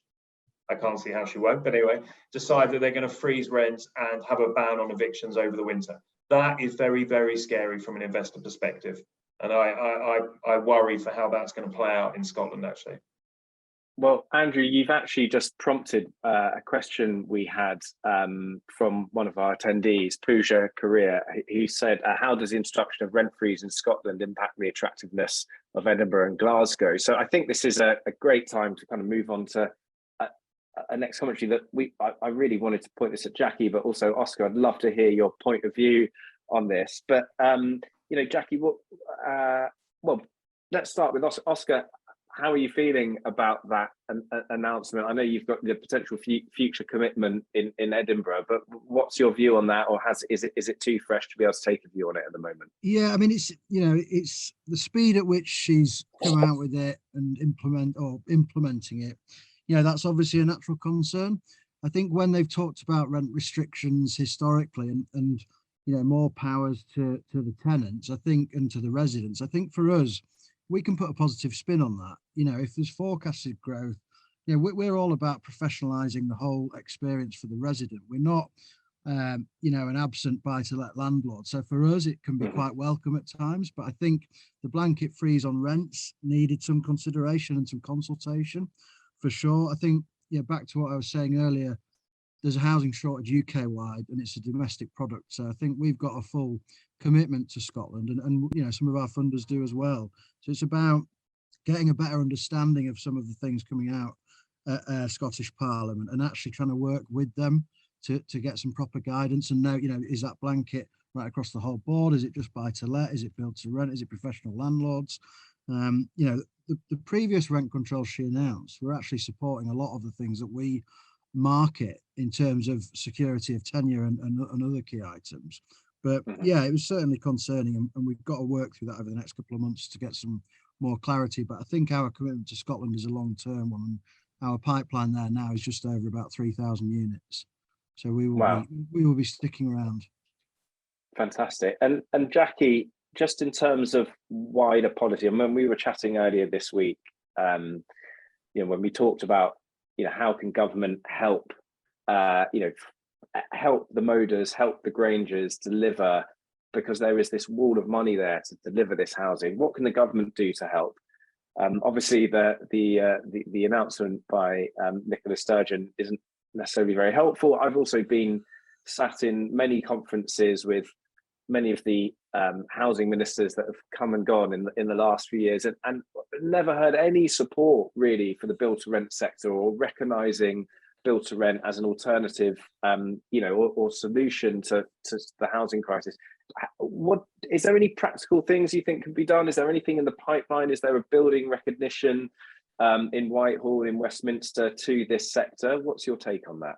I can't see how she won't, but anyway, decide that they're going to freeze rents and have a ban on evictions over the winter? That is very, very scary from an investor perspective. And I worry for how that's going to play out in Scotland, actually. Well, Andrew, you've actually just prompted a question we had from one of our attendees, Pooja Korea, who said, how does the introduction of rent freeze in Scotland impact the attractiveness of Edinburgh and Glasgow? So I think this is a great time to kind of move on to a next commentary that I really wanted to point this at Jackie, but also Oscar, I'd love to hear your point of view on this. But, you know, Jackie, well, let's start with Oscar. How are you feeling about that announcement? I know you've got the potential future commitment in Edinburgh, but what's your view on that, or is it too fresh to be able to take a view on it at the moment? Yeah, I mean, it's, you know, it's the speed at which she's come out with it and implementing it. You know, that's obviously a natural concern. I think when they've talked about rent restrictions historically and you know, more powers to the tenants, I think, and to the residents, I think for us, we can put a positive spin on that. You know, if there's forecasted growth, you know, we're all about professionalizing the whole experience for the resident. We're not, you know, an absent buy-to-let landlord. So for us, it can be quite welcome at times. But I think the blanket freeze on rents needed some consideration and some consultation, for sure. I think, yeah, back to what I was saying earlier, there's a housing shortage UK-wide, and it's a domestic product. So I think we've got a full commitment to Scotland, and you know, some of our funders do as well. So it's about getting a better understanding of some of the things coming out at Scottish Parliament, and actually trying to work with them to get some proper guidance and know, you know, is that blanket right across the whole board? Is it just buy to let? Is it build to rent? Is it professional landlords? You know, the previous rent control she announced were actually supporting a lot of the things that we market in terms of security of tenure and other key items. But yeah, it was certainly concerning, and we've got to work through that over the next couple of months to get some more clarity. But I think our commitment to Scotland is a long-term one, and our pipeline there now is just over about 3,000 units. So we will be sticking around. Fantastic. And Jackie, just in terms of wider policy, and when we were chatting earlier this week, you know, when we talked about, you know, how can government help, you know, help the Modas, help the Grangers deliver, because there is this wall of money there to deliver this housing. What can the government do to help? Obviously, the announcement by Nicola Sturgeon isn't necessarily very helpful. I've also been sat in many conferences with many of the housing ministers that have come and gone in the last few years, and never heard any support really for the build to rent sector, or recognising build to rent as an alternative, you know, or solution to the housing crisis. What is there any practical things you think can be done? Is there anything in the pipeline? Is there a building recognition in Whitehall, in Westminster, to this sector? What's your take on that?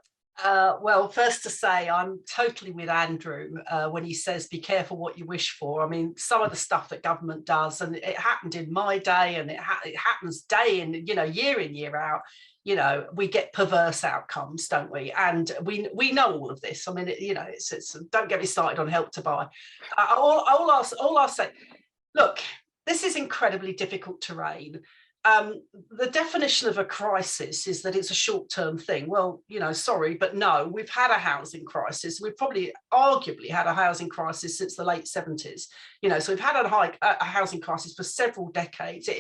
Well, first to say, I'm totally with Andrew when he says, be careful what you wish for. I mean, some of the stuff that government does, and it happened in my day, and it happens day in, you know, year in, year out, you know, we get perverse outcomes, don't we? And we know all of this. I mean, you know, it's don't get me started on Help to Buy. All I'll say, look, this is incredibly difficult terrain. The definition of a crisis is that it's a short-term thing. Well, you know, sorry, but no, we've had a housing crisis. We've probably arguably had a housing crisis since the late 70s. You know, so we've had a housing crisis for several decades. It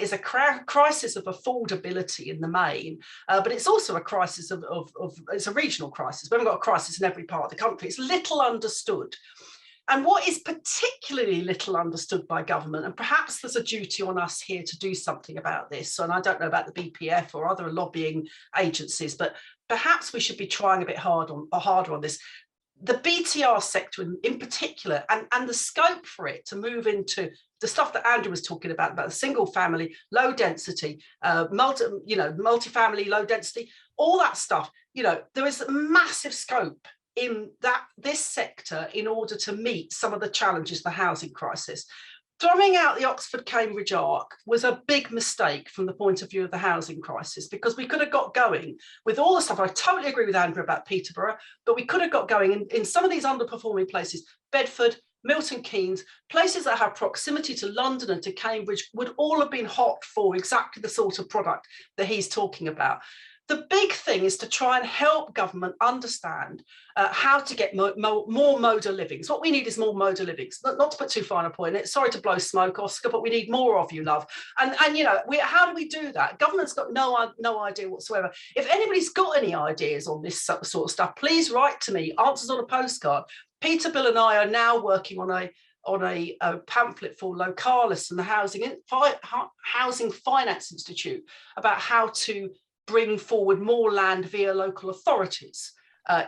is a crisis of affordability in the main, but it's also a crisis of it's a regional crisis. We haven't got a crisis in every part of the country. It's little understood. And what is particularly little understood by government, and perhaps there's a duty on us here to do something about this, and I don't know about the BPF or other lobbying agencies, but perhaps we should be trying a bit harder on this. The BTR sector in particular, and the scope for it to move into the stuff that Andrew was talking about the single family, low density, multi-family, low density, all that stuff, there is massive scope in this sector in order to meet some of the challenges of the housing crisis. Throwing out the Oxford-Cambridge arc was a big mistake from the point of view of the housing crisis, because we could have got going with all the stuff. I totally agree with Andrew about Peterborough, but we could have got going in some of these underperforming places. Bedford, Milton Keynes, places that have proximity to London and to Cambridge would all have been hot for exactly the sort of product that he's talking about. The big thing is to try and help government understand how to get more moda livings. What we need is more moda livings. Not to put too fine a point in it. Sorry to blow smoke, Oscar, but we need more of you, love. And how do we do that? Government's got no idea whatsoever. If anybody's got any ideas on this sort of stuff, please write to me. Answers on a postcard. Peter, Bill, and I are now working on a pamphlet for Localis and the Housing Finance Institute about how to bring forward more land via local authorities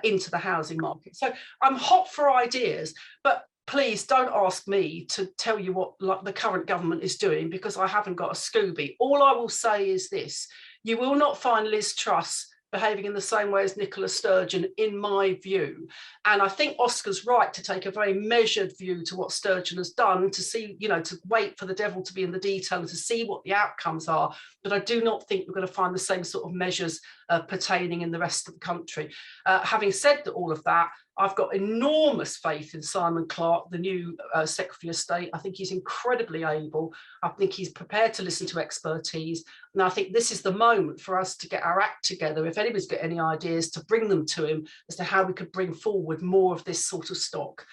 into the housing market. So I'm hot for ideas, but please don't ask me to tell you what the current government is doing, because I haven't got a Scooby. All I will say is this: you will not find Liz Truss behaving in the same way as Nicola Sturgeon, in my view. And I think Oscar's right to take a very measured view to what Sturgeon has done, to see, to wait for the devil to be in the detail and to see what the outcomes are. But I do not think we're going to find the same sort of measures pertaining in the rest of the country. Having said all of that, I've got enormous faith in Simon Clarke, the new Secretary of State. I think he's incredibly able. I think he's prepared to listen to expertise. And I think this is the moment for us to get our act together. If anybody's got any ideas, to bring them to him as to how we could bring forward more of this sort of stock.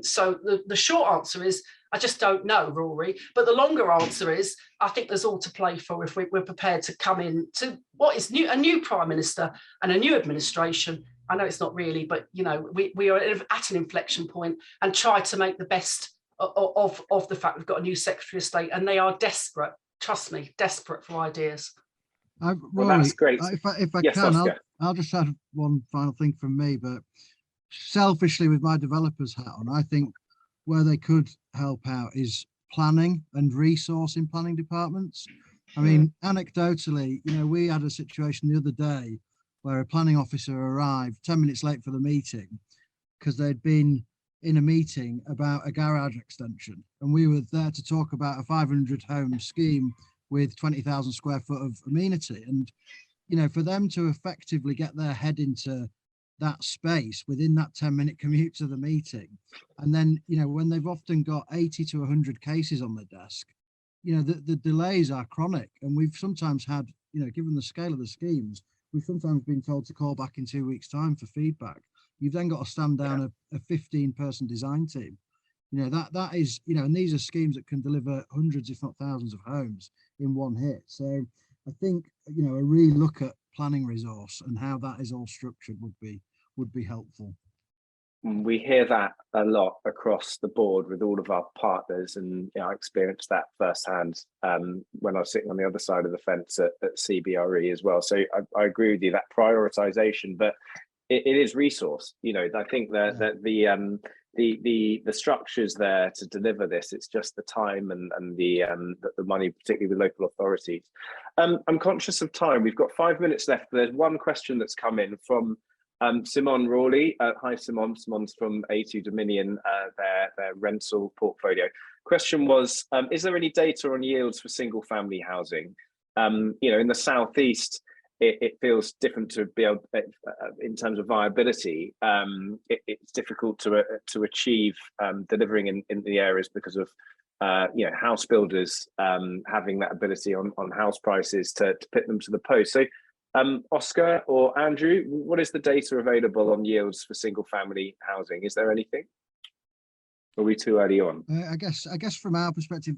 So the short answer is, I just don't know, Rory. But the longer answer is, I think there's all to play for if we're prepared to come in to what is new, a new Prime Minister and a new administration. I know it's not really, but we are at an inflection point, and try to make the best of the fact we've got a new Secretary of State, and they are desperate. Trust me, desperate for ideas. Rory, well, that's great. If I yes, can, I'll just add one final thing from me. But selfishly, with my developer's hat on, I think where they could help out is planning and resourcing planning departments. I mean, anecdotally, we had a situation the other day where a planning officer arrived 10 minutes late for the meeting because they'd been in a meeting about a garage extension, and we were there to talk about a 500 home scheme with 20,000 square foot of amenity. And for them to effectively get their head into that space within that 10-minute commute to the meeting, and then when they've often got 80 to 100 cases on their desk, the delays are chronic. And we've sometimes had, given the scale of the schemes, we've sometimes been told to call back in 2 weeks' time for feedback. You've then got to stand down a 15-person design team. That is, and these are schemes that can deliver hundreds, if not thousands, of homes in one hit. So I think, a re-look at planning resource and how that is all structured would be helpful. We hear that a lot across the board with all of our partners, and I experienced that firsthand when I was sitting on the other side of the fence at CBRE as well. So I agree with you, that prioritization, but it is resource. I think that the structures there to deliver this. It's just the time and the money, particularly with local authorities. I'm conscious of time. We've got 5 minutes left. There's one question that's come in from Simon Rory. Hi, Simon. Simon's from A2 Dominion, their rental portfolio. Question was, is there any data on yields for single family housing? In the southeast, it feels different to be able, in terms of viability. It's difficult to achieve delivering in the areas because of house builders having that ability on house prices to put them to the post. So Oscar or Andrew, what is the data available on yields for single family housing? Is there anything? Are we too early on? I guess from our perspective,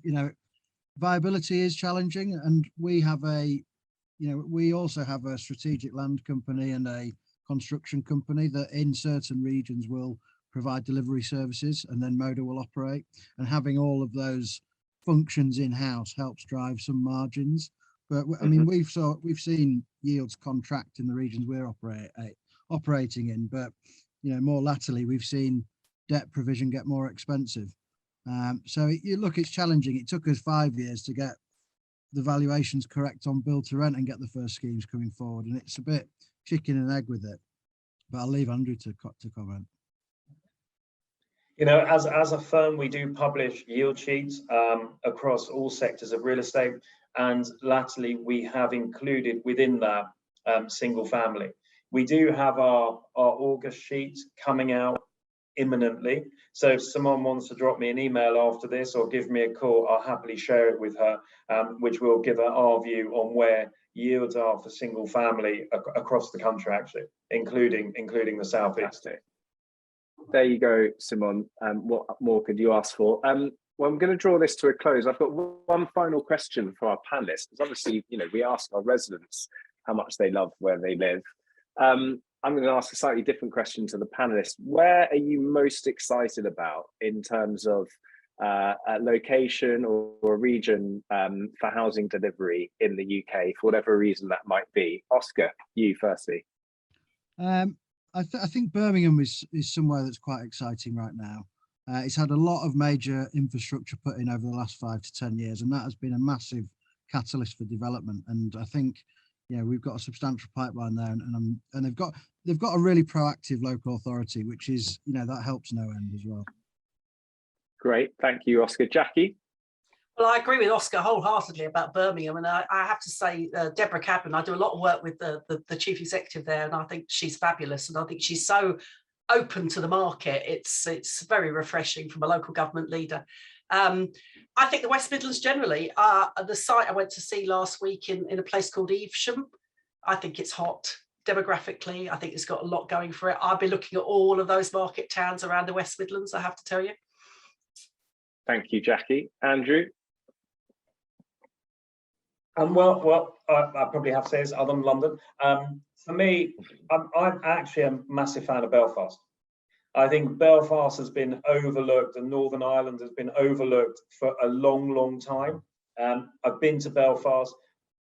viability is challenging, and we have we also have a strategic land company and a construction company that in certain regions will provide delivery services, and then Moda will operate. And having all of those functions in-house helps drive some margins. But I mean, we've seen yields contract in the regions we're operating in, but more latterly we've seen debt provision get more expensive. So it's challenging. It took us 5 years to get the valuations correct on build to rent and get the first schemes coming forward, and it's a bit chicken and egg with it. But I'll leave Andrew to comment. As a firm, we do publish yield sheets across all sectors of real estate, and latterly we have included within that single family. We do have our August sheet coming out imminently. So if someone wants to drop me an email after this or give me a call, I'll happily share it with her, which will give her our view on where yields are for single family across the country, actually, including the southeast. There you go, Simon. What more could you ask for? Well, I'm going to draw this to a close. I've got one final question for our panelists, because obviously, we ask our residents how much they love where they live. I'm going to ask a slightly different question to the panelists. Where are you most excited about in terms of a location or a region for housing delivery in the UK, for whatever reason that might be? Oscar, you firstly. I think Birmingham is somewhere that's quite exciting right now. It's had a lot of major infrastructure put in over the last 5 to 10 years, and that has been a massive catalyst for development. And I think, we've got a substantial pipeline there, and they've got a really proactive local authority, which is, that helps no end as well. Great, thank you, Oscar. Jackie? Well, I agree with Oscar wholeheartedly about Birmingham, and I have to say, Deborah Cadman, I do a lot of work with the chief executive there, and I think she's fabulous, and I think she's so open to the market. It's very refreshing from a local government leader. I think the West Midlands generally, the site I went to see last week in a place called Evesham, I think it's hot demographically. I think it's got a lot going for it. I'll be looking at all of those market towns around the West Midlands, I have to tell you. Thank you, Jackie. Andrew? Well, I probably have to say this other than London. For me, I'm actually a massive fan of Belfast. I think Belfast has been overlooked, and Northern Ireland has been overlooked for a long, long time. I've been to Belfast.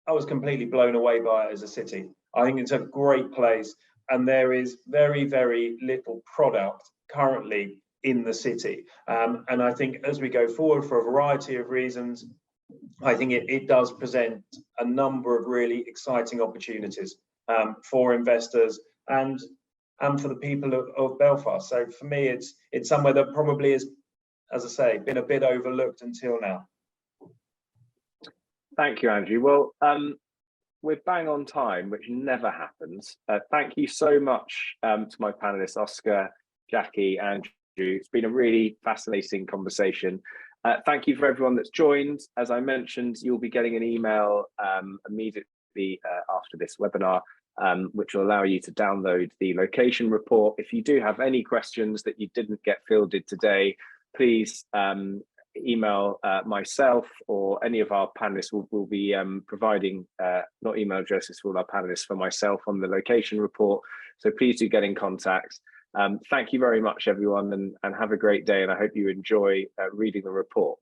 I was completely blown away by it as a city. I think it's a great place, and there is very, very little product currently in the city. And I think as we go forward, for a variety of reasons, I think it does present a number of really exciting opportunities for investors and for the people of Belfast. So for me, it's somewhere that probably is, as I say, been a bit overlooked until now. Thank you, Andrew. Well, we're bang on time, which never happens. Thank you so much to my panelists, Oscar, Jackie, Andrew. It's been a really fascinating conversation. Thank you for everyone that's joined. As I mentioned, you'll be getting an email immediately after this webinar, which will allow you to download the location report. If you do have any questions that you didn't get fielded today, please email myself, or any of our panelists. Will be providing not email addresses for all our panelists, for myself on the location report. So please do get in contact. Thank you very much, everyone, and have a great day, and I hope you enjoy reading the report.